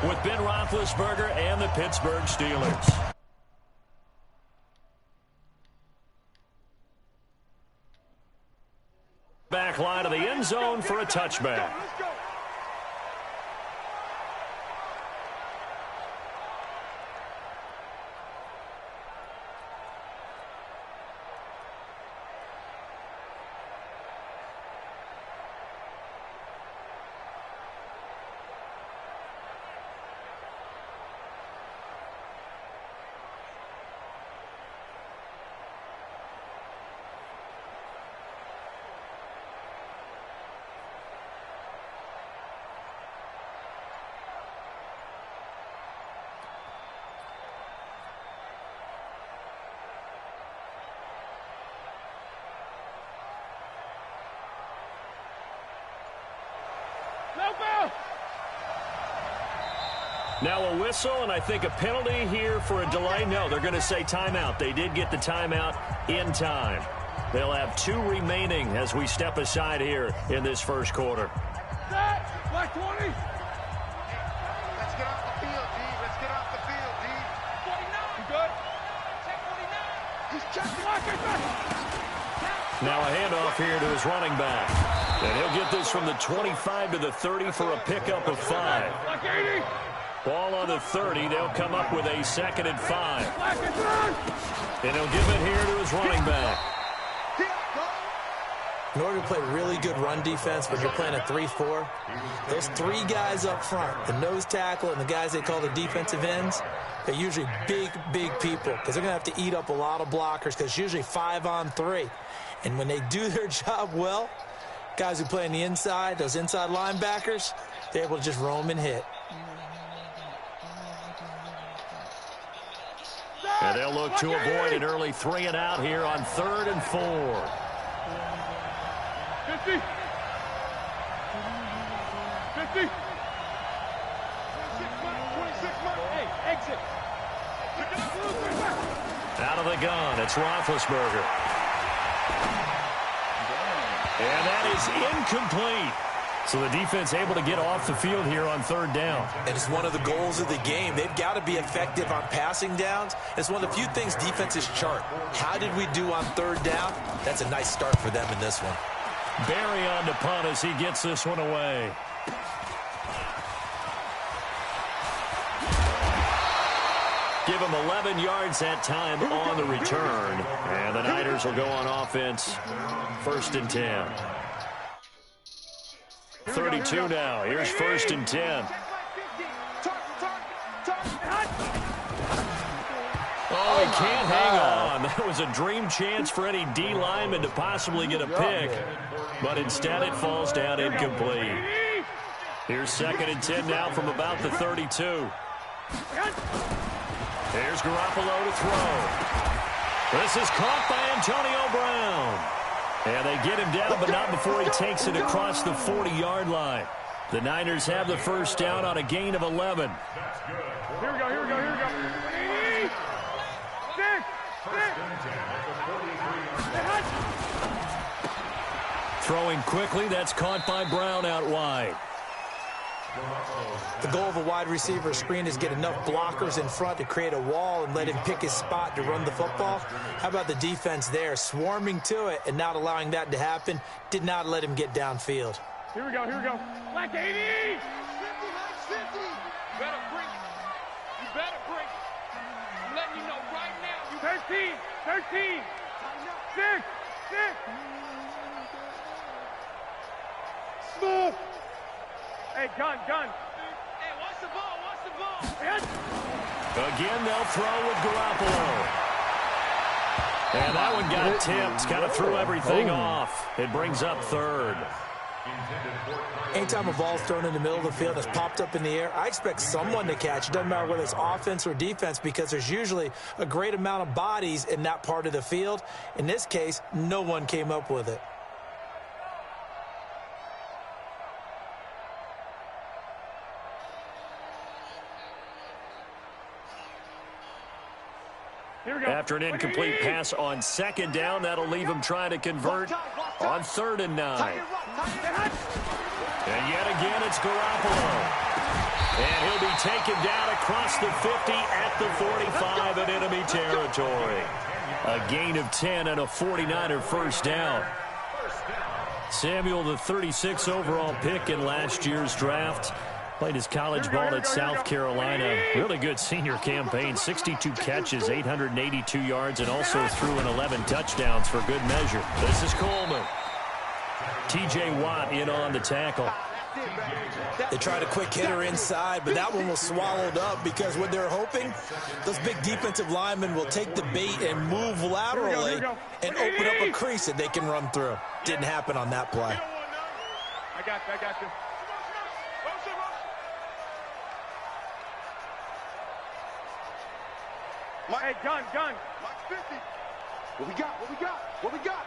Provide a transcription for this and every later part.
with Ben Roethlisberger and the Pittsburgh Steelers. Back line of the end zone for a touchback. Now a whistle, and I think a penalty here for a delay. No, they're going to say timeout. They did get the timeout in time. They'll have 2 remaining as we step aside here in this first quarter. Black 20. Let's get off the field, D. Let's get off the field, D. 49. You good? Check 49. He's checking. Now a handoff here to his running back. And he'll get this from the 25 to the 30 for a pickup of 5. Black 80. Ball on the 30. They'll come up with a 2nd and 5. And he'll give it here to his running back. In order to play really good run defense when you're playing a 3-4, those 3 guys up front, the nose tackle and the guys they call the defensive ends, they're usually big people because they're going to have to eat up a lot of blockers because it's usually 5 on 3. And when they do their job well, guys who play on the inside, those inside linebackers, they're able to just roam and hit. And they'll look to avoid an early 3 and out here on 3rd and 4. 50. 50. 26 months. Hey, exit. Out of the gun, it's Roethlisberger. And that is incomplete. So the defense able to get off the field here on 3rd down. And it's one of the goals of the game. They've got to be effective on passing downs. It's one of the few things defenses chart. How did we do on 3rd down? That's a nice start for them in this one. Barry on the punt as he gets this one away. Give him 11 yards that time on the return. And the Niners will go on offense. 1st and 10. 32 now. Here's 1st and 10. Oh, he can't hang on. That was a dream chance for any D lineman to possibly get a pick. But instead it falls down incomplete. Here's 2nd and 10 now from about the 32. Here's Garoppolo to throw. This is caught by Antonio Brown. And they get him down, but not before he takes it across the 40-yard line. The Niners have the 1st down on a gain of 11. Here we go. 6. Throwing quickly, that's caught by Brown out wide. The goal of a wide receiver screen is get enough blockers in front to create a wall and let him pick his spot to run the football. How about the defense there, swarming to it and not allowing that to happen? Did not let him get downfield. Here we go. Black 80. 50. Better break. You better break. I'm letting you know right now. 13. 6. Smooth. Hey, gun. Hey, watch the ball. Again, they'll throw with Garoppolo. And that one got tipped. Kind of threw everything off. It brings up 3rd. Anytime a ball's thrown in the middle of the field that's popped up in the air, I expect someone to catch. It doesn't matter whether it's offense or defense because there's usually a great amount of bodies in that part of the field. In this case, no one came up with it. After an incomplete pass on 2nd down, that'll leave him trying to convert on 3rd and 9. And yet again, it's Garoppolo. And he'll be taken down across the 50 at the 45 in enemy territory. A gain of 10 and a 49er first down. Samuel, the 36 overall pick in last year's draft, played his college ball at South Carolina. Really good senior campaign, 62 catches, 882 yards, and also threw in 11 touchdowns for good measure. This is Coleman. T.J. Watt in on the tackle. They tried a quick hitter inside, but that one was swallowed up because what they're hoping, those big defensive linemen will take the bait and move laterally and open up a crease that they can run through. Didn't happen on that play. I got you. Hey, gun. Mike 50. What we got?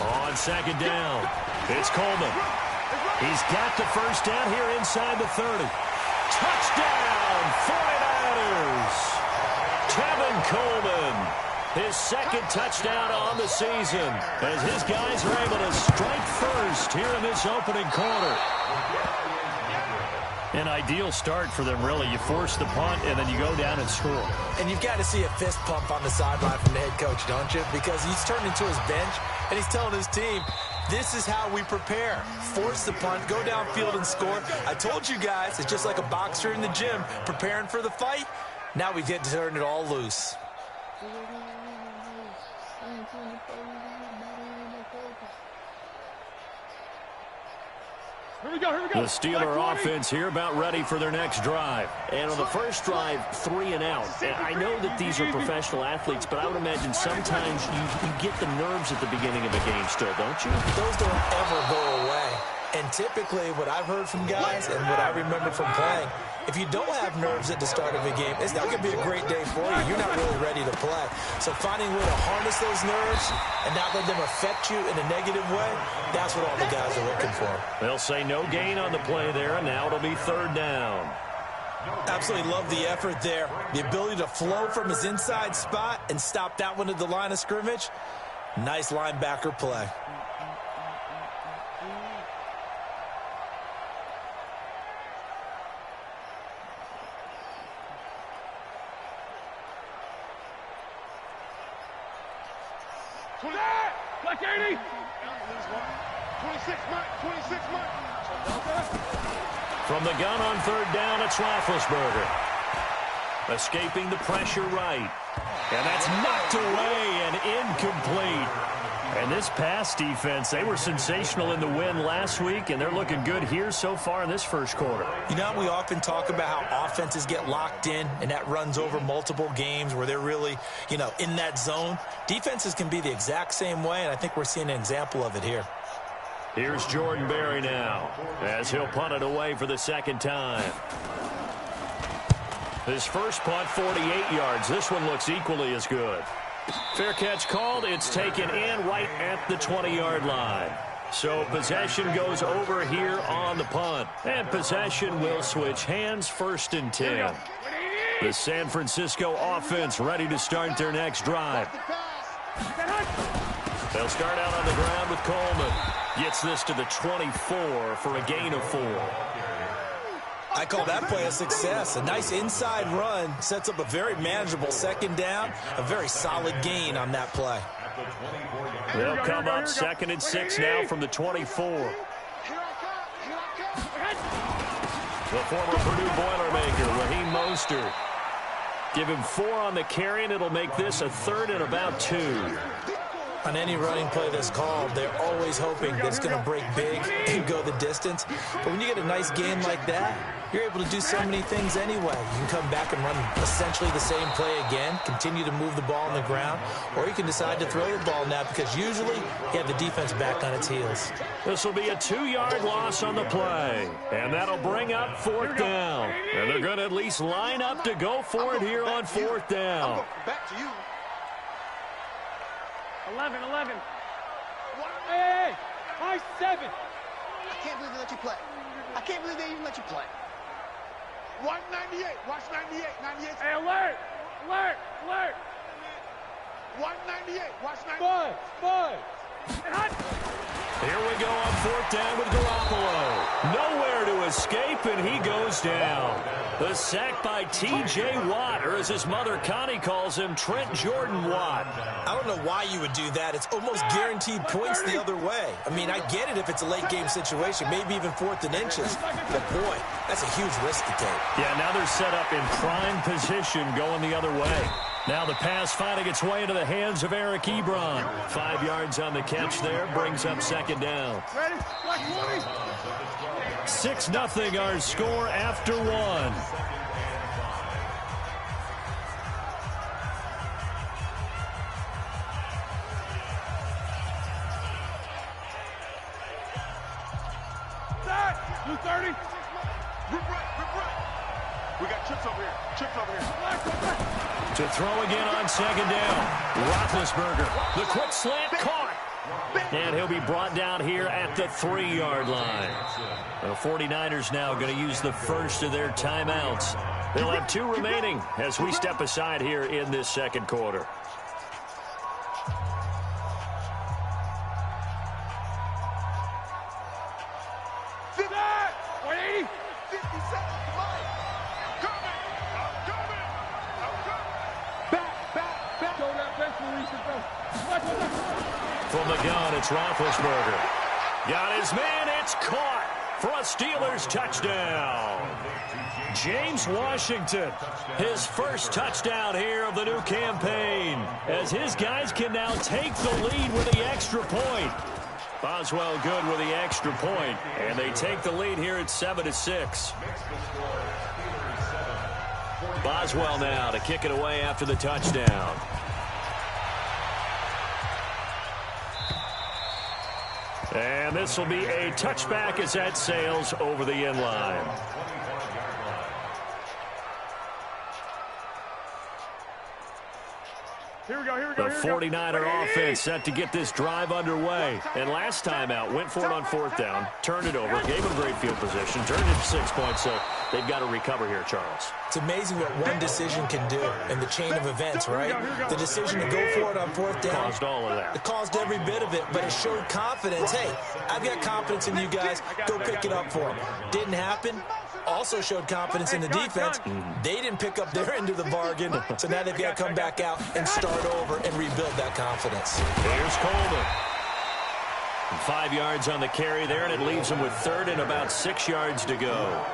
On second down, it's Coleman. He's got the first down here inside the 30. Touchdown, 49ers. Tevin Coleman, his second touchdown on the season, as his guys are able to strike first here in this opening quarter. An ideal start for them, really. You force the punt, and then you go down and score. And you've got to see a fist pump on the sideline from the head coach, don't you? Because he's turned into his bench, and he's telling his team, this is how we prepare. Force the punt, go downfield and score. I told you guys, it's just like a boxer in the gym preparing for the fight. Now we get to turn it all loose. Here we go. The Steeler offense here about ready for their next drive. And on the first drive, 3 and out. And I know that these are professional athletes, but I would imagine sometimes you get the nerves at the beginning of a game still, don't you? Those don't ever go away. And typically what I've heard from guys and what I remember from playing, if you don't have nerves at the start of a game, it's not going to be a great day for you. You're not really ready to play. So finding a way to harness those nerves and not let them affect you in a negative way, that's what all the guys are looking for. They'll say no gain on the play there, and now it'll be third down. Absolutely love the effort there. The ability to flow from his inside spot and stop that one at the line of scrimmage. Nice linebacker play. Black 80. 26 Mike. From the gun on third down, it's Roethlisberger. Escaping the pressure right. And that's knocked away and incomplete. And this pass defense, they were sensational in the win last week, and they're looking good here so far in this first quarter. You know, we often talk about how offenses get locked in, and that runs over multiple games where they're really, in that zone. Defenses can be the exact same way, and I think we're seeing an example of it here. Here's Jordan Berry now, as he'll punt it away for the second time. His first punt, 48 yards. This one looks equally as good. Fair catch called. It's taken in right at the 20-yard line. So possession goes over here on the punt. And possession will switch hands, first and 10. The San Francisco offense ready to start their next drive. They'll start out on the ground with Coleman. Gets this to the 24 for a gain of 4. I call that play a success. A nice inside run sets up a very manageable second down. A very solid gain on that play. They'll come up second and 6 now from the 24. The former Purdue Boilermaker, Raheem Mostert. Give him 4 on the carry, and it'll make this a third and about 2. On any running play that's called, they're always hoping that it's going to break big and go the distance. But when you get a nice game like that, you're able to do so many things anyway. You can come back and run essentially the same play again, continue to move the ball on the ground, or you can decide to throw the ball now because usually you have the defense back on its heels. This will be a 2-yard loss on the play, and that'll bring up fourth down. And they're going to at least line up to go for it here on fourth down. Back to you. 11. Hey, high 7. I can't believe they let you play. I can't believe they even let you play. Watch 98. Watch 98. 98. Hey, alert. Watch 98. Watch 98. Five. Here we go on 4th down with Garoppolo. Nowhere to escape, and he goes down. The sack by T.J. Watt, or as his mother Connie calls him, Trent Jordan Watt. I don't know why you would do that. It's almost guaranteed points the other way. I mean, I get it if it's a late-game situation, maybe even 4th and inches. But, boy, that's a huge risk to take. Yeah, now they're set up in prime position going the other way. Now the pass finding its way into the hands of Eric Ebron. 5 yards on the catch there, brings up 2nd down. 6-0 our score after 1. Blue 30. We got chips over here. Chips over here. To throw again on 2nd down. Roethlisberger. The quick slant caught. And he'll be brought down here at the 3-yard line. The 49ers now going to use the first of their timeouts. They'll have 2 remaining as we step aside here in this 2nd quarter. From the gun, it's Roethlisberger. Got his man, it's caught for a Steelers touchdown. James Washington, his first touchdown here of the new campaign, as his guys can now take the lead with the extra point. Boswell good with the extra point, and they take the lead here at 7-6. Boswell now to kick it away after the touchdown. And this will be a touchback as that sails over the end line. Here we go. The 49er offense set to get this drive underway. And last time out, went for it on 4th down, turned it over, gave them great field position, turned it to 6 points, so they've got to recover here, Charles. It's amazing what one decision can do in the chain of events, right? The decision to go for it on 4th down. Caused all of that. It caused every bit of it, but it showed confidence. Hey, I've got confidence in you guys. Go pick it up for them. Didn't happen. Also showed confidence in the defense. They didn't pick up their end of the bargain, so now they've got to come back out and start over and rebuild that confidence. Here's Coleman. 5 yards on the carry there, and it leaves them with 3rd and about 6 yards to go.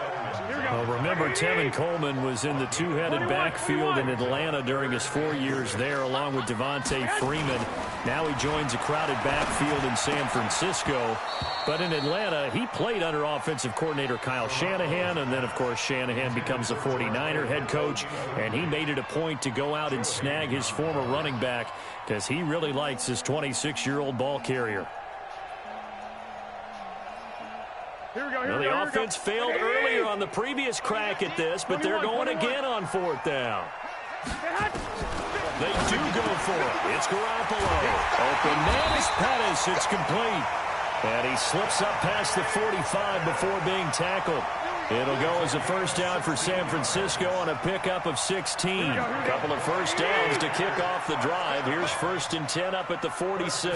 Well, remember, Tevin Coleman was in the 2-headed backfield in Atlanta during his 4 years there, along with Devontae Freeman. Now he joins a crowded backfield in San Francisco. But in Atlanta, he played under offensive coordinator Kyle Shanahan, and then, of course, Shanahan becomes the 49er head coach, and he made it a point to go out and snag his former running back because he really likes his 26-year-old ball carrier. Well, the offense failed earlier on the previous crack at this, but they're going again on 4th down. They do go for it. It's Garoppolo. Open man is Pettis. It's complete. And he slips up past the 45 before being tackled. It'll go as a 1st down for San Francisco on a pickup of 16. Couple of 1st downs to kick off the drive. Here's 1st and 10 up at the 46.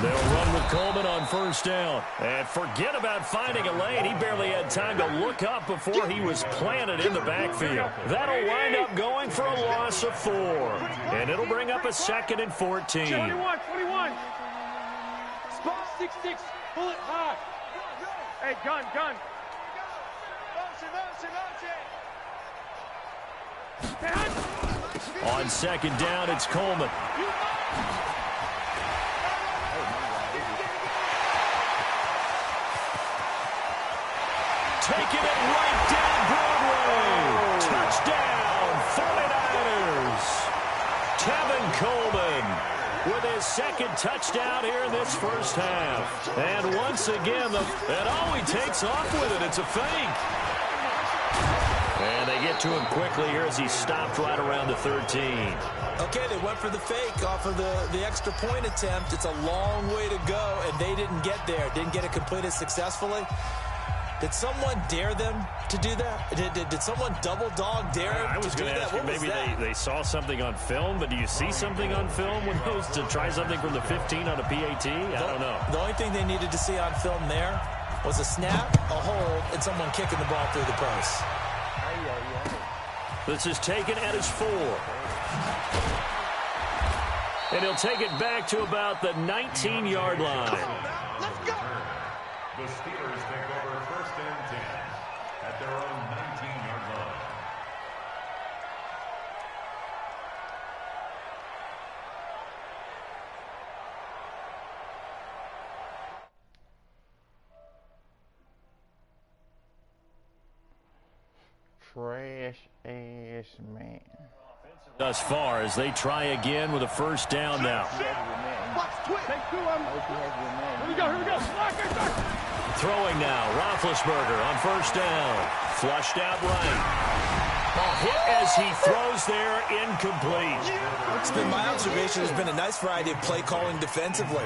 They'll run with Coleman on 1st down. And forget about finding a lane. He barely had time to look up before he was planted in the backfield. That'll wind up going for a loss of 4. And it'll bring up a 2nd and 14. 21. Spot 6-6. Pull it high. Hey, gun. On 2nd down, it's Coleman. Taking it right down Broadway. Touchdown, 49ers. Tevin Coleman with his 2nd touchdown here in this 1st half. And once again, and all he takes off with it, it's a fake. And they get to him quickly here as he stopped right around the 13. Okay, they went for the fake off of the extra point attempt. It's a long way to go, and they didn't get there. Didn't get it completed successfully. Did someone dare them to do that? Did someone double dog dare them I was to do going to that? ask you, maybe they saw something on film, but do you see something on film when those to try something from the 15 on a PAT? I don't know. The only thing they needed to see on film there was a snap, a hold, and someone kicking the ball through the post. This is taken at his 4. And he'll take it back to about the 19-yard line. Let's go. The Steelers take over 1st and 10 at their own 19-yard line. Trash-ass man. Thus far as they try again with a 1st down now. Watch twitch. Take 2 of them. Here we go. Lock it, lock it. Throwing now, Roethlisberger on 1st down. Flushed out right. A hit as he throws there, incomplete. It's been my observation there's been a nice variety of play calling defensively.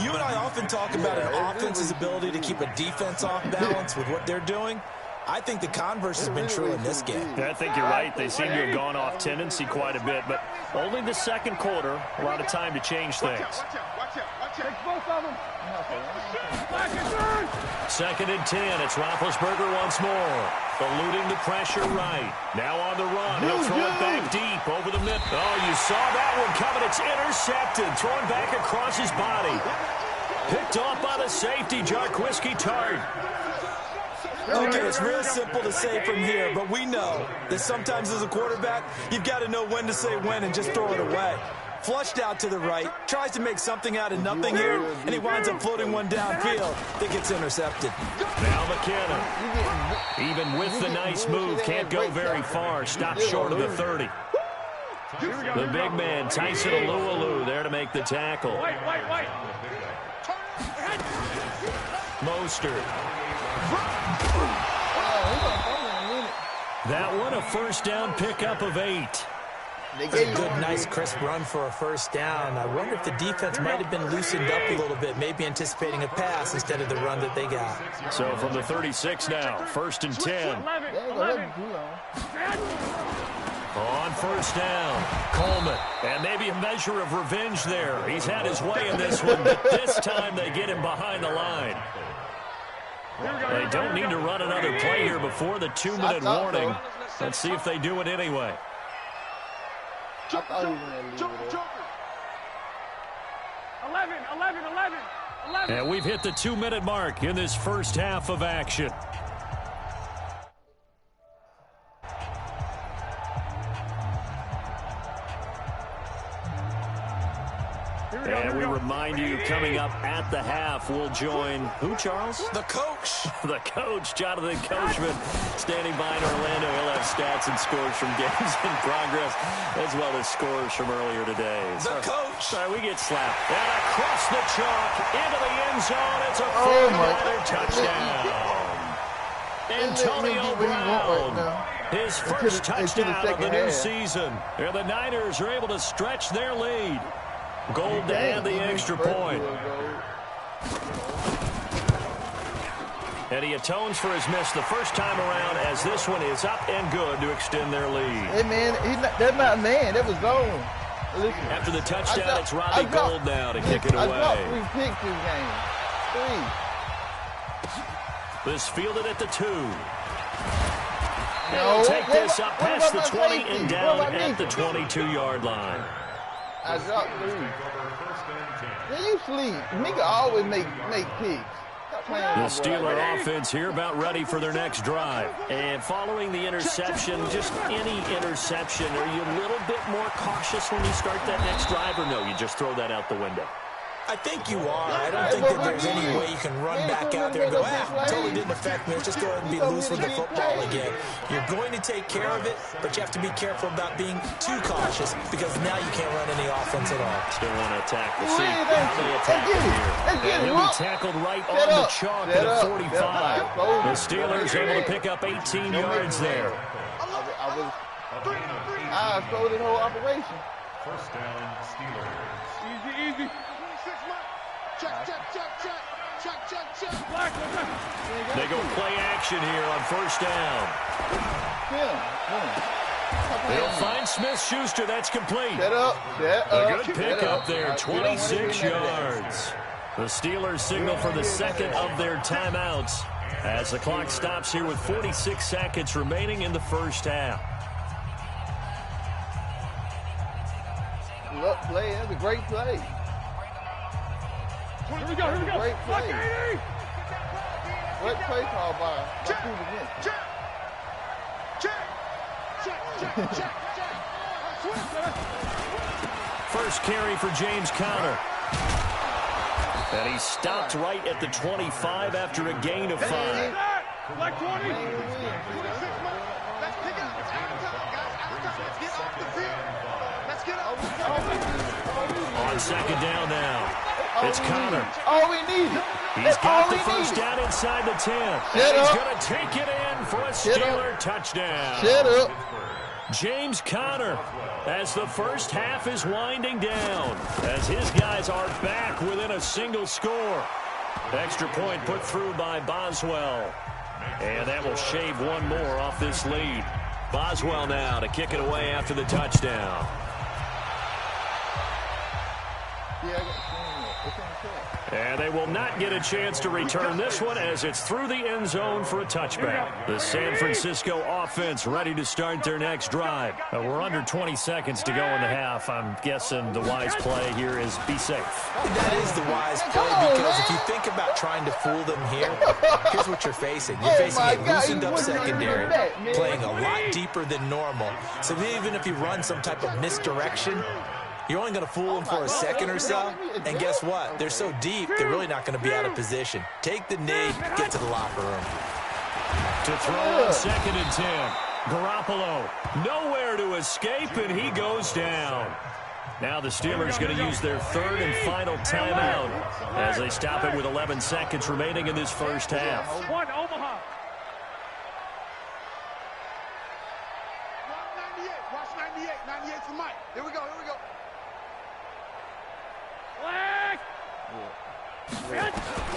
You and I often talk about an offense's ability to keep a defense off balance with what they're doing. I think the converse has been true in this game. I think you're right. They seem to have gone off tendency quite a bit, but only the 2nd quarter, a lot of time to change things. Watch out. Take both of them. Lock it, turn. 2nd and 10. It's Roethlisberger once more. Eluding the pressure right. Now on the run. He'll throw it back deep over the mid. Oh, you saw that one coming. It's intercepted. Throwing back across his body. Picked off by the safety, Jarquiski Tart. Okay, it's real simple to say from here, but we know that sometimes as a quarterback, you've got to know when to say when and just throw it away. Flushed out to the right, tries to make something out of nothing here, and he winds up floating one downfield that gets intercepted. Now McKinnon, even with the nice move, can't go very far. Stops short of the 30. The big man, Tyson Alualu, there to make the tackle. Wait. Mostert. That one, a 1st down pickup of 8. It's a good, nice, crisp run for a 1st down. I wonder if the defense might have been loosened up a little bit, maybe anticipating a pass instead of the run that they got. So from the 36 now, 1st and 10. 11. On 1st down, Coleman. And maybe a measure of revenge there. He's had his way in this one, but this time they get him behind the line. They don't need to run another play here before the 2-minute warning. Let's see if they do it anyway. I thought he was going to leave it. 11. And we've hit the 2-minute mark in this 1st half of action. And we remind you, coming up at the half, we'll join who, Charles? The coach. The coach, Jonathan Coachman, standing by in Orlando. He'll have stats and scores from games in progress, as well as scores from earlier today. The coach. Sorry, we get slapped. And across the chalk, into the end zone. It's a 49er touchdown. Antonio Brown, his first touchdown of the new season. And the Niners are able to stretch their lead. Gold to add the extra point. And he atones for his miss the first time around, as this one is up and good to extend their lead. Hey, man, that's not man. That was zone. Listen, After the touchdown, it's Robbie Gould now to kick it away. I dropped 3 picks this game. 3. This fielded at the 2. No, Take this up past the 20 safety? and down at the 22-yard line. I dropped 3. Then you sleep. Nigga always make picks. The Steeler offense here about ready for their next drive. And following the interception, just any interception, are you a little bit more cautious when you start that next drive, or no, you just throw that out the window? I think you are. I don't think that there's any way you can run back out there and go, totally didn't affect me. Let's just go ahead and be loose with the football again. You're going to take care of it, but you have to be careful about being too cautious, because now you can't run any offense at all. Still want to attack the seat. How they attack it here. And he'll be tackled right on the chalk at a 45. The Steelers able to pick up 18 yards there. I stole this whole operation. 1st down, Steelers. Easy. Check. They go play action here on first down. They'll find Smith-Schuster. That's complete. A good pickup there, 26 yards. The Steelers signal for the second of their timeouts as the clock stops here with 46 seconds remaining in the first half. Look, play. That's a great play. Here we go. Great play. Look, Great play call by POODYVINSON. First carry for James Conner. And he stopped right at the 25 after a gain of 5. Like 20. Let's pick up. It's out of time, guys. Out of time. Let's get off the field. Let's get off. On second down now. It's Conner. All we need. He's got the first down inside the 10. And he's going to take it in for a Steeler touchdown. Shut up. James Conner, as the first half is winding down, as his guys are back within a single score. Extra point put through by Boswell. And that will shave one more off this lead. Boswell now to kick it away after the touchdown. And they will not get a chance to return this one as it's through the end zone for a touchback. The San Francisco offense ready to start their next drive. We're under 20 seconds to go in the half. I'm guessing the wise play here is be safe. That is the wise play because if you think about trying to fool them here, here's what you're facing. You're facing a loosened up secondary, playing a lot deeper than normal. So even if you run some type of misdirection, you're only going to fool them for a second or so, and guess what? They're so deep, they're really not going to be out of position. Take the knee, get to the locker room. To throw on second and 10. Garoppolo, nowhere to escape, and he goes down. Now the Steelers going to use their third and final timeout as they stop it with 11 seconds remaining in this first half. One, Omaha. 98. Watch 98. 98 for Mike. Here we go.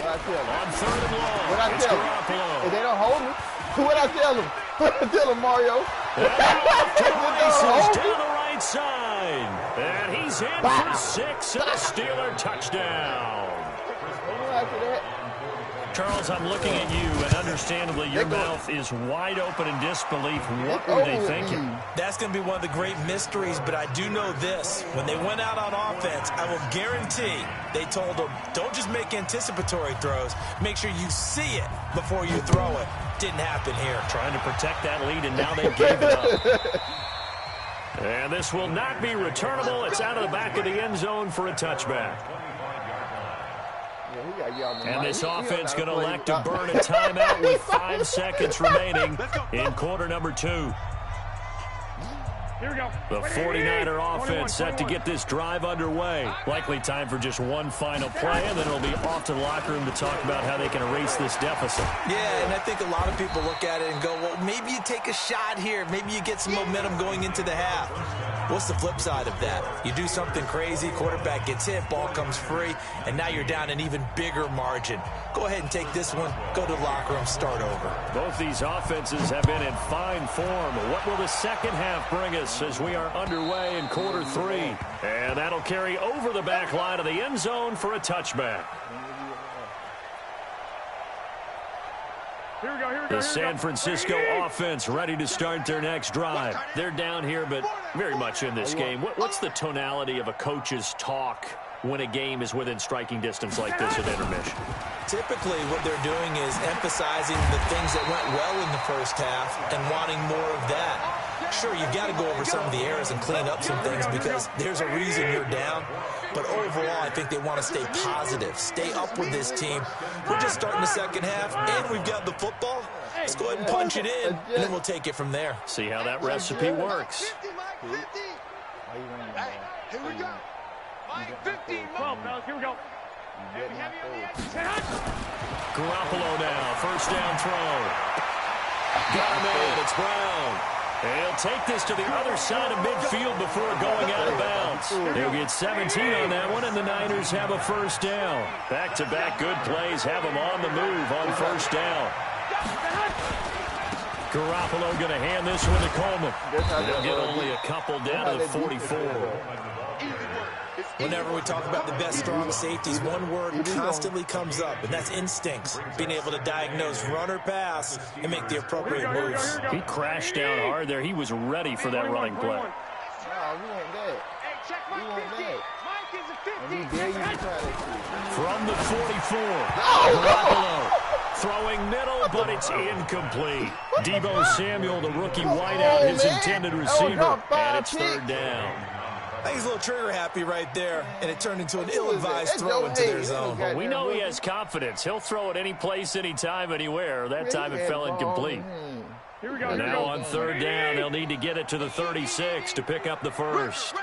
On third and long, What I it's tell Garoppolo. If they don't hold me, what I tell them? What I tell them, Mario? Races down the right side. And he's in for 6 and a Steeler touchdown. After that, Charles, I'm looking at you, and understandably, your mouth is wide open in disbelief. What were they thinking? That's going to be one of the great mysteries, but I do know this. When they went out on offense, I will guarantee they told them, don't just make anticipatory throws. Make sure you see it before you throw it. Didn't happen here. Trying to protect that lead, and now they gave it up. And this will not be returnable. It's out of the back of the end zone for a touchback. And this offense going to elect to burn a timeout with 5 seconds remaining in quarter number 2. Here we go. The 49er offense set to get this drive underway. Likely time for just one final play, and then it'll be off to the locker room to talk about how they can erase this deficit. Yeah, and I think a lot of people look at it and go, well, maybe you take a shot here. Maybe you get some momentum going into the half. What's the flip side of that? You do something crazy, quarterback gets hit, ball comes free, and now you're down an even bigger margin. Go ahead and take this one, go to the locker room, start over. Both these offenses have been in fine form. What will the second half bring us as we are underway in quarter 3? And that'll carry over the back line of the end zone for a touchback. Here we go. The San Francisco offense ready to start their next drive. They're down here, but very much in this game. What's the tonality of a coach's talk when a game is within striking distance like this at intermission? Typically, what they're doing is emphasizing the things that went well in the first half and wanting more of that. Sure, you've got to go over some of the errors and clean up some things because there's a reason you're down. But overall, I think they want to stay positive, stay up with this team. We're just starting the second half, and we've got the football. Let's go ahead and punch it in, and then we'll take it from there. See how that recipe works. 50, Mike, 50. Hey, here we go. Mike, 50, 12, fellas. Here we go. Heavy on the edge. Garoppolo now, first down throw. Got him in, it's Brown. He'll take this to the other side of midfield before going out of bounds. He'll get 17 on that one, and the Niners have a first down. Back-to-back good plays have them on the move on first down. Garoppolo going to hand this one to Coleman. They'll get only a couple down to the 44. Whenever we talk about the best strong safeties, one word constantly comes up, and that's instincts. Being able to diagnose run or pass and make the appropriate moves. He crashed down hard there. He was ready for that running play. We want that. We want that. And we dare you to try that shit. From the 44, Garoppolo throwing middle, but it's incomplete. Deebo Samuel, the rookie wideout, his intended receiver, and it's third down. I think he's a little trigger happy right there, and it turned into an ill-advised throw into their zone. Well, we know he has confidence. He'll throw it any place, anytime, anywhere. That time it fell incomplete. Here we go. Now on third down, they'll need to get it to the 36 to pick up the first.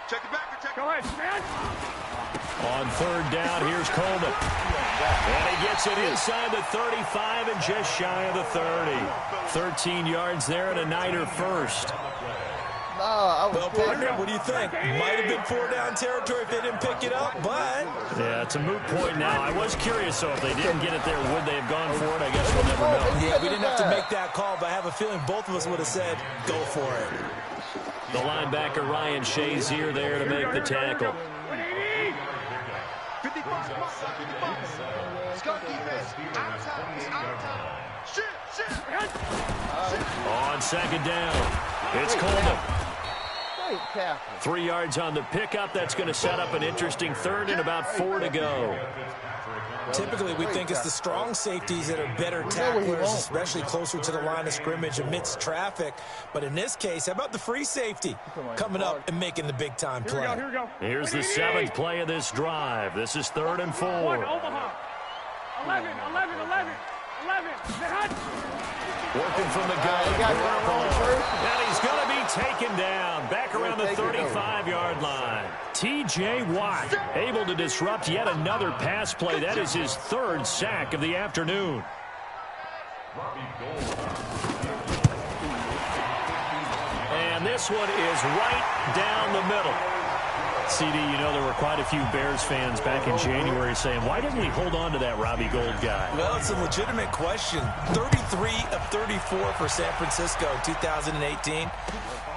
Check it back. Go ahead, man. On third down, here's Coleman. And he gets it inside the 35 and just shy of the 30. 13 yards there and a Niner first. Well, partner, what do you think? Might have been 4-down territory if they didn't pick it up, but... Yeah, it's a moot point now. I was curious, so if they didn't get it there, would they have gone for it? I guess we'll never know. Yeah, we didn't have to make that call, but I have a feeling both of us would have said, go for it. The linebacker, Ryan Shazier, there to make the tackle. On second down, it's Coleman. 3 yards on the pickup. That's going to set up an interesting third and about 4 to go. Typically, we think it's the strong safeties that are better tacklers, especially closer to the line of scrimmage amidst traffic. But in this case, how about the free safety coming up and making the big-time play? Here we go. Here's the 7th play of this drive. This is 3rd and 4. Omaha. 11. Working from the gun, and he's going to be taken down back around the 35-yard line. T.J. Watt able to disrupt yet another pass play. That is his 3rd sack of the afternoon. And this one is right down the middle. CD, you know, there were quite a few Bears fans back in January saying, why didn't we hold on to that Robbie Gould guy? Well, it's a legitimate question. 33 of 34 for San Francisco 2018.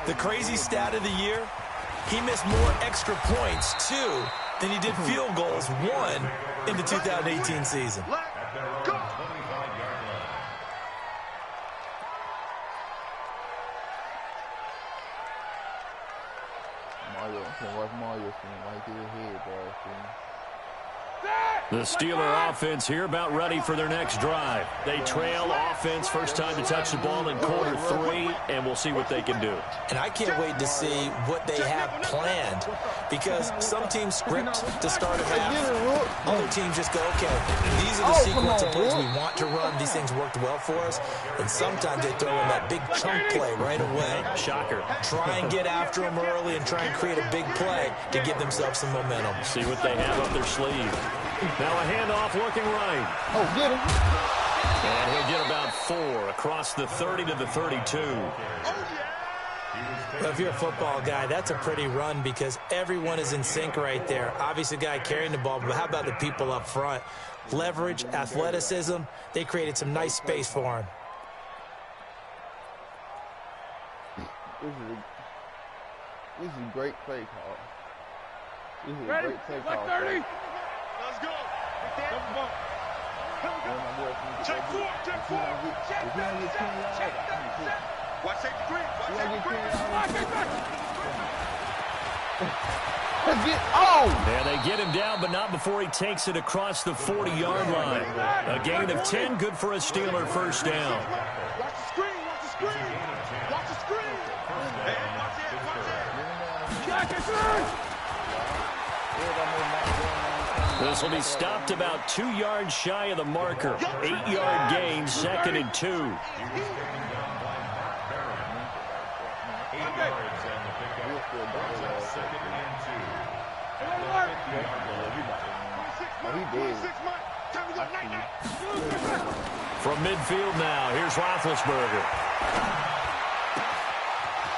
The crazy stat of the year, he missed more extra points, 2, than he did field goals, 1, in the 2018 season. The Steeler offense here about ready for their next drive. They trail offense, first time to touch the ball in quarter 3, and we'll see what they can do. And I can't wait to see what they have planned, because some teams script to start a half. Other teams just go, okay, these are the sequence of plays we want to run. These things worked well for us. And sometimes they throw in that big chunk play right away. Shocker. Try and get after them early and try and create a big play to give themselves some momentum. See what they have up their sleeve. Now a handoff looking right. Oh, get him. And he'll get about 4 across the 30 to the 32. Well, if you're a football guy, that's a pretty run because everyone is in sync right there. Obviously, the guy carrying the ball, but how about the people up front? Leverage, athleticism, they created some nice space for him. This is a great play call. This is a Ready? great play call. 30. Let's go. Check 4. Watch safety green. Watch safety green. Let's get, oh! And they get him down, but not before he takes it across the 40-yard line. A gain of 10, good for a Steeler first down. Watch the screen. Watch the screen. Watch the screen. And watch it. Watch it. This will be stopped about 2 yards shy of the marker. 8-yard gain, 2nd and 2. From midfield now, here's Roethlisberger.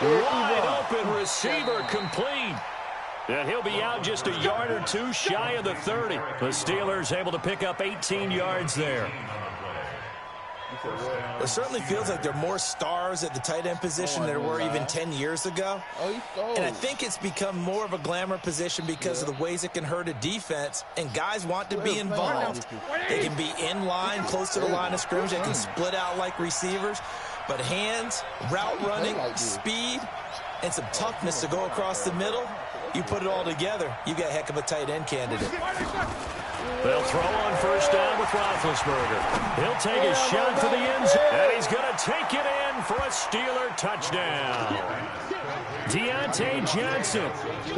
Wide open receiver complete. And he'll be out just a yard or two shy of the 30. The Steelers able to pick up 18 yards there. It certainly feels like there are more stars at the tight end position than there were even 10 years ago. And I think it's become more of a glamour position because of the ways it can hurt a defense, and guys want to be involved. They can be in line, close to the line of scrimmage. They can split out like receivers. But hands, route running, speed, and some toughness to go across the middle, you put it all together, you got a heck of a tight end candidate. They'll throw on first down with Roethlisberger. He'll take a shot to the end zone, and he's going to take it in for a Steeler touchdown. Deontay Johnson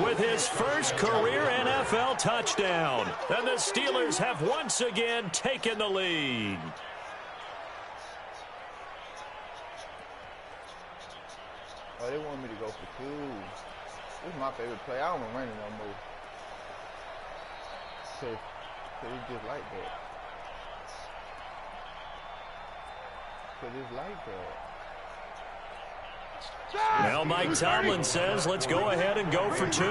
with his first career NFL touchdown. And the Steelers have once again taken the lead. Oh, they want me to go for 2. This is my favorite play. I don't want to run it no more. So it's just like that. So it's like that. Now Mike Tomlin says, let's go ahead and go for 2.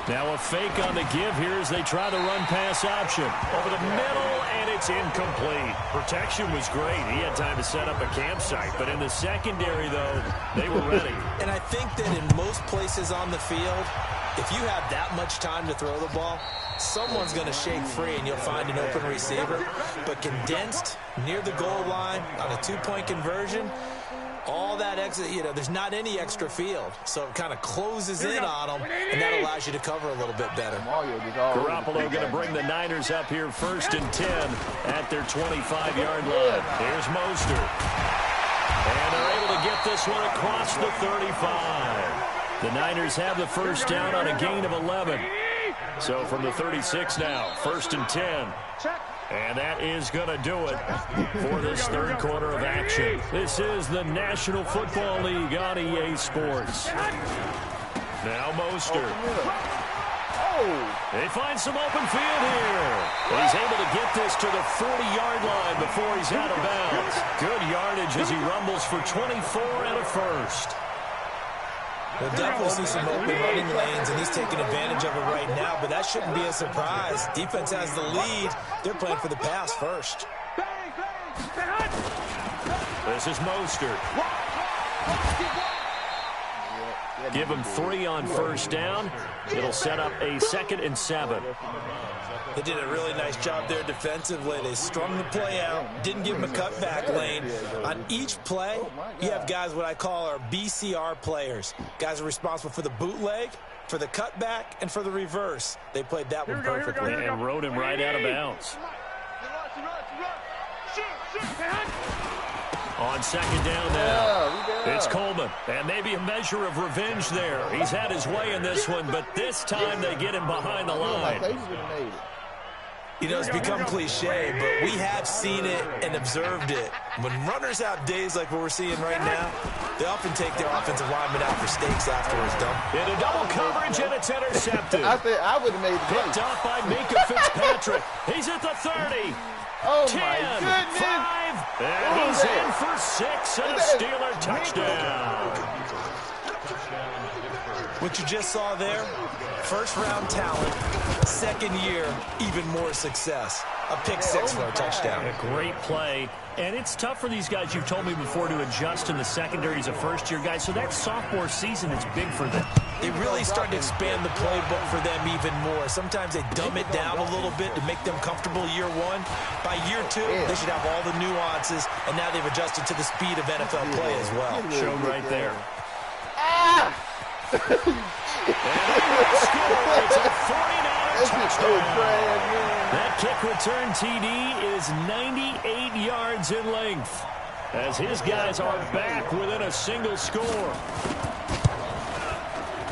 Now a fake on the give here as they try the run-pass option. Over the middle, and it's incomplete. Protection was great. He had time to set up a campsite. But in the secondary, though, they were ready. And I think that in most places on the field, if you have that much time to throw the ball, someone's going to shake free and you'll find an open receiver. But condensed near the goal line on a 2-point conversion, all that extra, there's not any extra field. So it kind of closes in on them, and that allows you to cover a little bit better. Garoppolo going to bring the Niners up here 1st and 10 at their 25-yard line. Here's Mostert. And they're able to get this one across the 35. The Niners have the first down on a gain of 11. So from the 36 now, 1st and 10. And that is going to do it for this third quarter of action. This is the National Football League on EA Sports. Now Mostert. They find some open field here. He's able to get this to the 40-yard line before he's out of bounds. Good yardage as he rumbles for 24 and a first. We'll definitely see some open running lanes, and he's taking advantage of it right now, but that shouldn't be a surprise. Defense has the lead. They're playing for the pass first. This is Mostert. Give him 3 on first down. It'll set up a 2nd and 7. They did a really nice job there defensively. They strung the play out, didn't give him a cutback lane. On each play, you have guys what I call our BCR players. Guys are responsible for the bootleg, for the cutback, and for the reverse. They played that one perfectly. And rode him right out of bounds. On 2nd down now, it's Coleman. And maybe a measure of revenge there. He's had his way in this one, but this time they get him behind the line. It's become cliche, but we have seen it and observed it. When runners have days like what we're seeing right now, they often take their offensive linemen out for steaks afterwards, Into double coverage, and it's intercepted. I would have made the picked off by Minka Fitzpatrick. He's at the 30. Oh, 10, my goodness. 5, and he's in for 6 and a Steeler touchdown. What you just saw there, first-round talent, second year, even more success. A pick 6 for a touchdown. A great play. And it's tough for these guys, you've told me before, to adjust in the secondary as a first-year guy. So that sophomore season is big for them. They really start to expand the playbook for them even more. Sometimes they dumb it down a little bit to make them comfortable year 1. By year 2, they should have all the nuances, and now they've adjusted to the speed of NFL play as well. Shown right there. And it's a 49er touchdown. That kick return TD is 98 yards in length as his guys are back within a single score.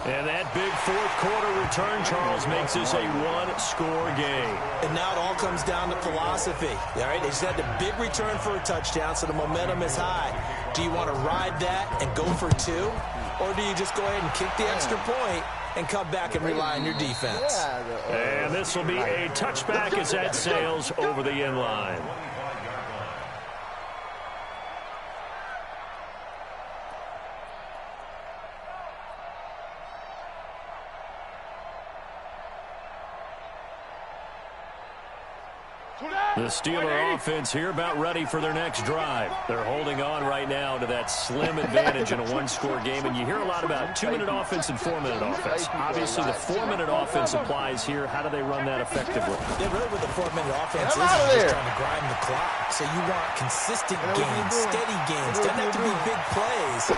And that big fourth quarter return, Charles, makes this a one-score game. And now it all comes down to philosophy. All right, they just had the big return for a touchdown, so the momentum is high. Do you want to ride that and go for two? Or do you just go ahead and kick the extra point and come back and rely on your defense? And this will be a touchback as that sails over the end line. The Steeler offense here about ready for their next drive. They're holding on right now to that slim advantage in a one-score game, and you hear a lot about 2-minute offense and 4-minute offense. Obviously, the 4-minute offense applies here. How do they run that effectively? Yeah, really with the 4-minute offense is just trying to grind the clock. So you want consistent gains, steady gains. Doesn't have to be big plays.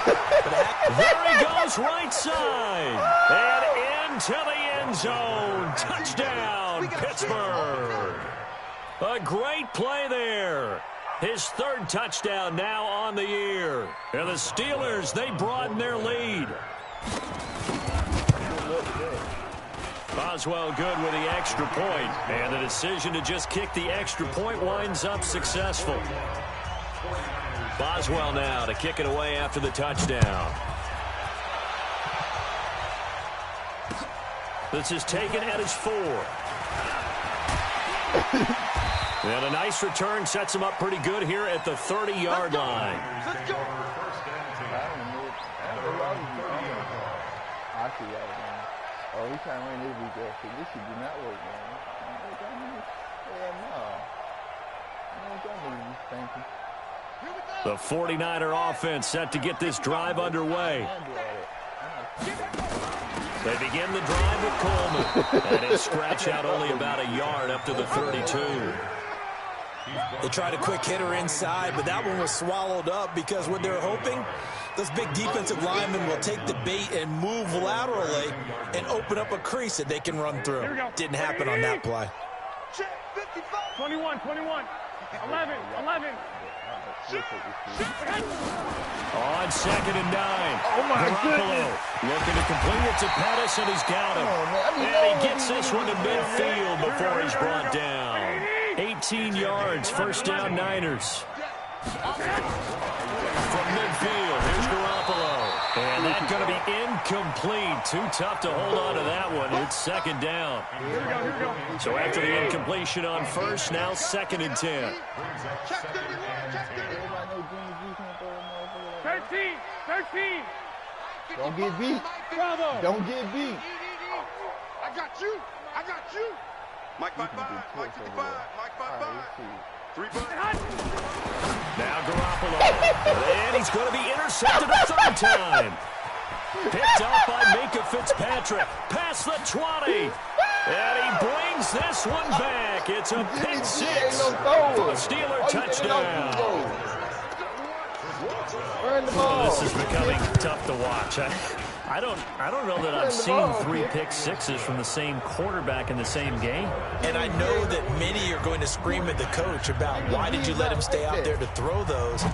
There he goes right side. And into the end zone. Touchdown, Pittsburgh. A great play there. His 3rd touchdown now on the year. And the Steelers, they broaden their lead. Boswell good with the extra point. And the decision to just kick the extra point winds up successful. Boswell now to kick it away after the touchdown. This is taken at his 4. And a nice return sets him up pretty good here at the 30-yard line. I see that, man. Oh, he's trying to win this week. This shit do not work, man. The 49er offense set to get this drive underway. They begin the drive with Coleman. And it's scratch out only about a yard up to the 32. They tried a quick hitter inside, but that one was swallowed up because what they're hoping, those big defensive linemen will take the bait and move laterally and open up a crease that they can run through. Didn't happen on that play. 21, 11. On 2nd and 9. Oh, my Garoppolo looking to complete it to Pettis, and he's got him. And he gets this one to midfield before he's brought down. 18 yards, first down Niners. From midfield, here's Garoppolo. And that's going to be incomplete. Too tough to hold on to that one. It's 2nd down. So after the incompletion on 1st, now 2nd and 10. 13. Don't get beat. Bravo. Don't get beat. I got you. Mike 5-5. Mike 55. Mike 5-5. 3 bucks. Now Garoppolo. And he's going to be intercepted a 3rd time. Picked up by Minka Fitzpatrick. Past the 20. And he brings this one back. It's a pick 6 for a Steeler touchdown. This is becoming tough to watch. I don't know that I've seen 3 pick 6s from the same quarterback in the same game. And I know that many are going to scream at the coach about why did you let him stay out there to throw those.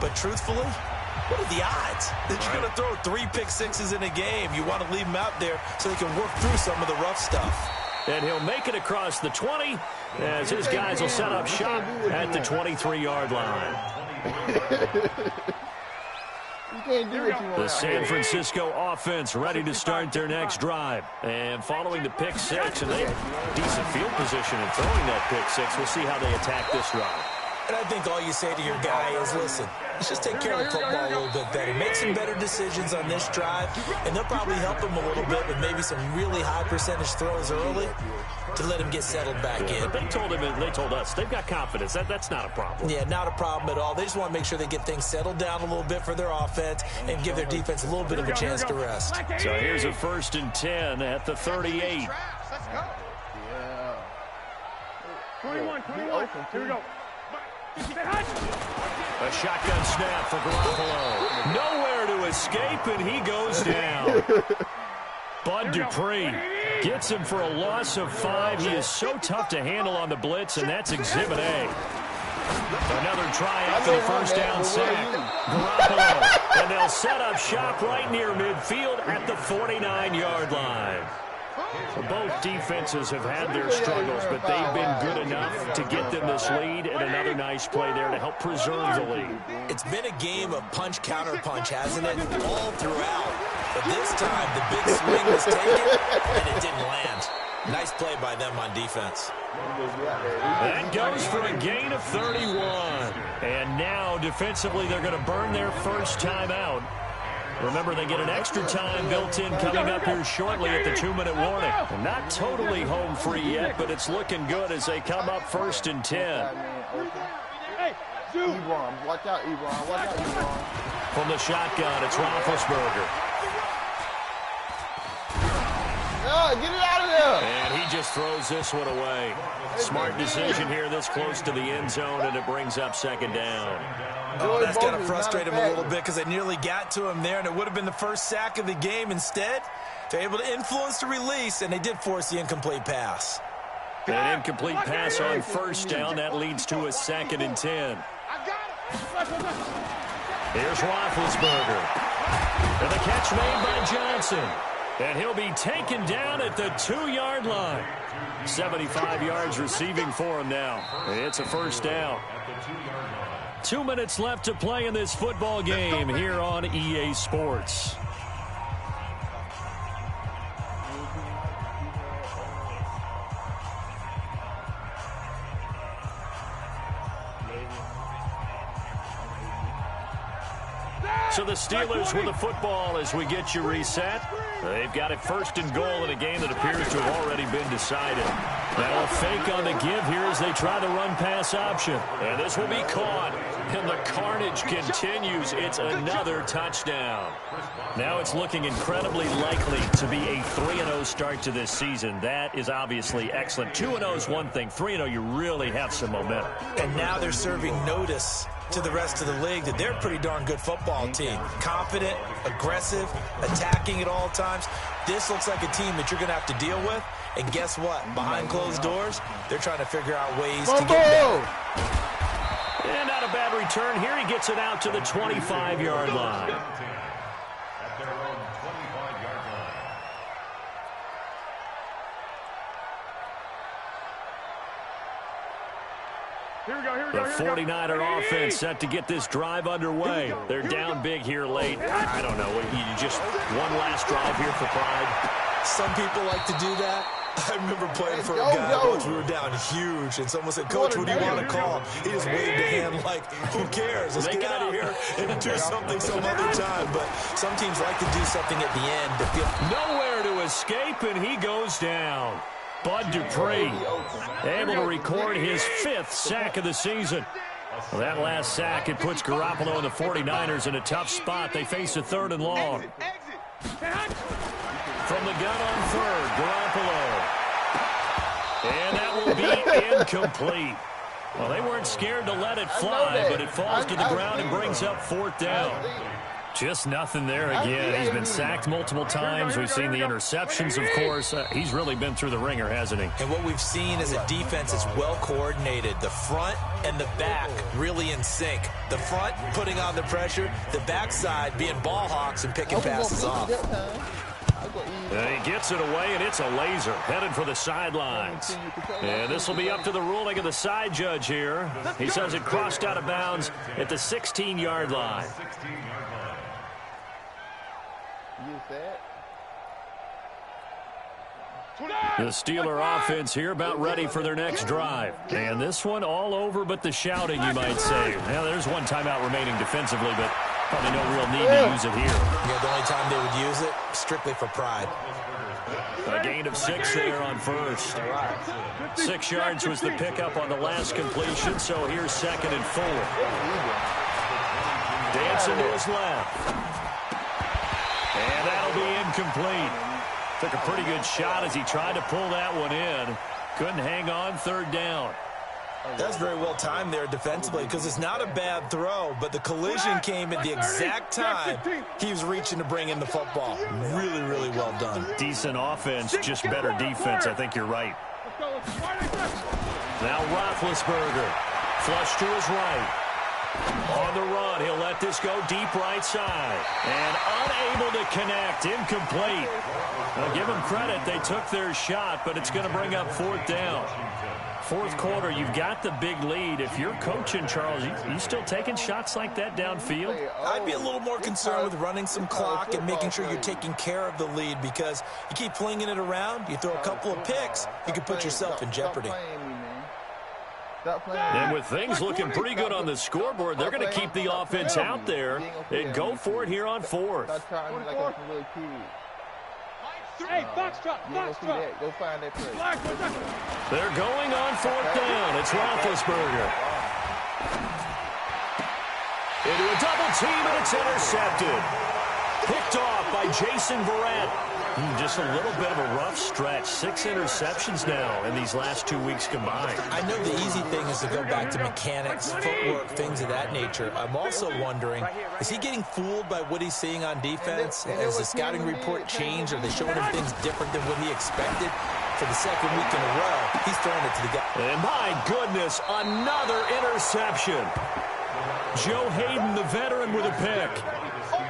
But truthfully, what are the odds that you're going to throw 3 pick 6s in a game? You want to leave him out there so he can work through some of the rough stuff. And he'll make it across the 20 as his guys will set up shop at the 23-yard line. The San Francisco offense ready to start their next drive. And following the pick 6, and they have decent field position in throwing that pick 6. We'll see how they attack this drive. And I think all you say to your guy is, listen, let's just take care of the football a little bit better. Make some better decisions on this drive, and they'll probably help him a little bit with maybe some really high percentage throws early to let him get settled back in. But they told him, and they told us, they've got confidence. That's not a problem. Yeah, not a problem at all. They just want to make sure they get things settled down a little bit for their offense and give their defense a little bit of a chance to rest. So here's a 1st and 10 at the 38. Let's go. 21. Here we go. A shotgun snap for Garoppolo. Nowhere to escape, and he goes down. Bud Dupree gets him for a loss of 5. He is so tough to handle on the blitz, and that's Exhibit A. Another try after the first down sack. Garoppolo, and they'll set up shop right near midfield at the 49-yard line. Both defenses have had their struggles, but they've been good enough to get them this lead, and another nice play there to help preserve the lead. It's been a game of punch-counter-punch, hasn't it? All throughout. But this time, the big swing was taken, and it didn't land. Nice play by them on defense. That goes for a gain of 31. And now, defensively, they're going to burn their first time out. Remember, they get an extra time built in coming up here shortly at the 2-minute warning. And not totally home free yet, but it's looking good as they come up 1st and 10. Ebron, watch out, Ebron. Watch out, Ebron. From the shotgun, it's Roethlisberger. Get it out of there. And he just throws this one away. Smart decision here this close to the end zone, and it brings up 2nd down. Oh, that's got to frustrate him a little bit because they nearly got to him there, and it would have been the first sack of the game. Instead, they're able to influence the release, and they did force the incomplete pass. An incomplete pass on 1st down. That leads to a 2nd and 10. Here's Roethlisberger. And the catch made by Johnson. And he'll be taken down at the 2-yard line. 75 yards receiving for him now. It's a 1st down. 2 minutes left to play in this football game here on EA Sports. So the Steelers with the football as we get you reset. They've got it 1st and goal in a game that appears to have already been decided. Now a fake on the give here as they try the run-pass option. And this will be caught. And the carnage continues. It's another touchdown. Now it's looking incredibly likely to be a 3-0 start to this season. That is obviously excellent. 2-0 is one thing. 3-0, you really have some momentum. And now they're serving notice to the rest of the league that they're a pretty darn good football team. Confident, aggressive, attacking at all times. This looks like a team that you're going to have to deal with. And guess what? Behind closed doors, they're trying to figure out ways to get better. And not a bad return here. He gets it out to the 25-yard line. At their own 25-yard line. The 49er offense set to get this drive underway. They're down big here late. I don't know. You just one last drive here for pride. Some people like to do that. I remember playing for a guy once we were down huge, and someone said, "Coach, what do you want to call?" He just waved a hand like, "Who cares? Let's get out of here and do something some other time." But some teams like to do something at the end to feel nowhere to escape, and he goes down. Bud Dupree able to record his 5th sack of the season. Well, that last sack, it puts Garoppolo and the 49ers in a tough spot. They face a 3rd and long. From the gun on 3rd, Garoppolo. And that will be incomplete. Well, they weren't scared to let it fly, but it falls to the ground and brings up 4th down. Just nothing there again. He's been sacked multiple times. We've seen the interceptions, of course. He's really been through the ringer, hasn't he? And what we've seen is a defense that's well coordinated. The front and the back really in sync. The front putting on the pressure. The backside being ball hawks and picking passes off. And he gets it away, and it's a laser headed for the sidelines. And this will be up to the ruling of the side judge here. He says it crossed out of bounds at the 16-yard line. The Steeler offense here about ready for their next drive. And this one all over but the shouting, you might say. Now, there's one timeout remaining defensively, but probably no real need to use it here. Yeah, the only time they would use it, strictly for pride. A gain of 6 there on 1st. 6 yards was the pickup on the last completion, so here's 2nd and 4. Dancing to his left. And that'll be incomplete. Took a pretty good shot as he tried to pull that one in. Couldn't hang on, 3rd down. That's very well timed there defensively because it's not a bad throw, but the collision came at the exact time he was reaching to bring in the football. Really, really well done. Decent offense, just better defense. I think you're right. Now Roethlisberger. Flush to his right. On the run, he'll let this go deep right side. And unable to connect, incomplete. I'll give them credit, they took their shot, but it's going to bring up 4th down. 4th quarter, you've got the big lead. If you're coaching, Charles, you still taking shots like that downfield? I'd be a little more concerned with running some clock and making sure you're taking care of the lead because you keep flinging it around, you throw a couple of picks, you can put yourself in jeopardy. Stop playing. And with things looking pretty good on the scoreboard, they're going to keep the offense out there and go for it here on fourth. Stop trying to like a little kid. Hey, box drop, box drop. Go find that play. They're going on fourth down. It's Roethlisberger. Into a double team, and it's intercepted. Picked off by Jason Verrett. Just a little bit of a rough stretch. 6 interceptions now in these last 2 weeks combined. I know the easy thing is to go back to mechanics, footwork, things of that nature. I'm also wondering, is he getting fooled by what he's seeing on defense? Has the scouting report changed? Are they showing him things different than what he expected? For the second week in a row, he's throwing it to the guy. And my goodness, another interception. Joe Hayden, the veteran, with a pick.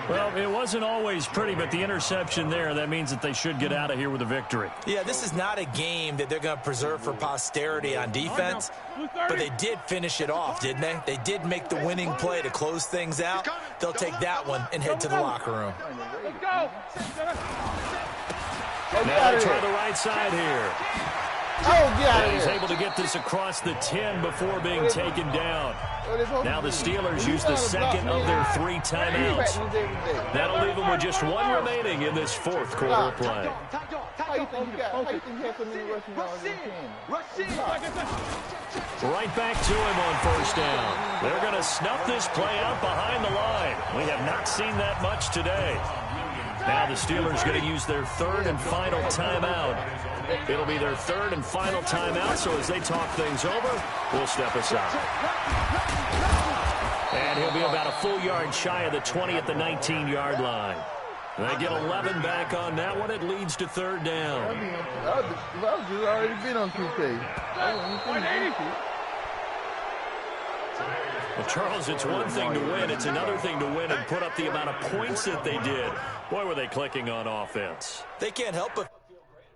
Well, it wasn't always pretty, but the interception there, that means that they should get out of here with a victory. Yeah, this is not a game that they're going to preserve for posterity on defense, but they did finish it off, didn't they? They did make the winning play to close things out. They'll take that one and head to the locker room. Let's go. Now they try the right side here. And he's able to get this across the 10 before being taken down. Now the Steelers use the second of their 3 timeouts. That'll leave them with just 1 remaining in this fourth quarter play. Right back to him on first down. They're going to snuff this play out behind the line. We have not seen that much today. Now the Steelers going to use their 3rd and final timeout. It'll be their 3rd and final timeout, so as they talk things over, we'll step aside. And he'll be about a full yard shy of the 20 at the 19-yard line. They get 11 back on that one. It leads to 3rd down. I've already been on 2K. Well, Charles, it's one thing to win. It's another thing to win and put up the amount of points that they did. Boy, were they clicking on offense. They can't help it.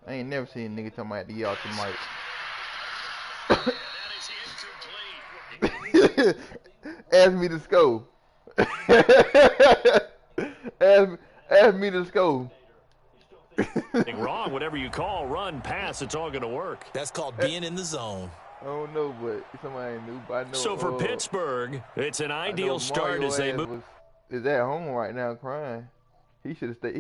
I ain't never seen a nigga talking about the yard to Mike. Ask me to score. ask me to score. Nothing wrong, whatever you call, run, pass, it's all going to work. That's called being in the zone. I don't know, but somebody knew. But I know. So for Pittsburgh, it's an ideal start as they move. Is at home right now crying. He should have stayed.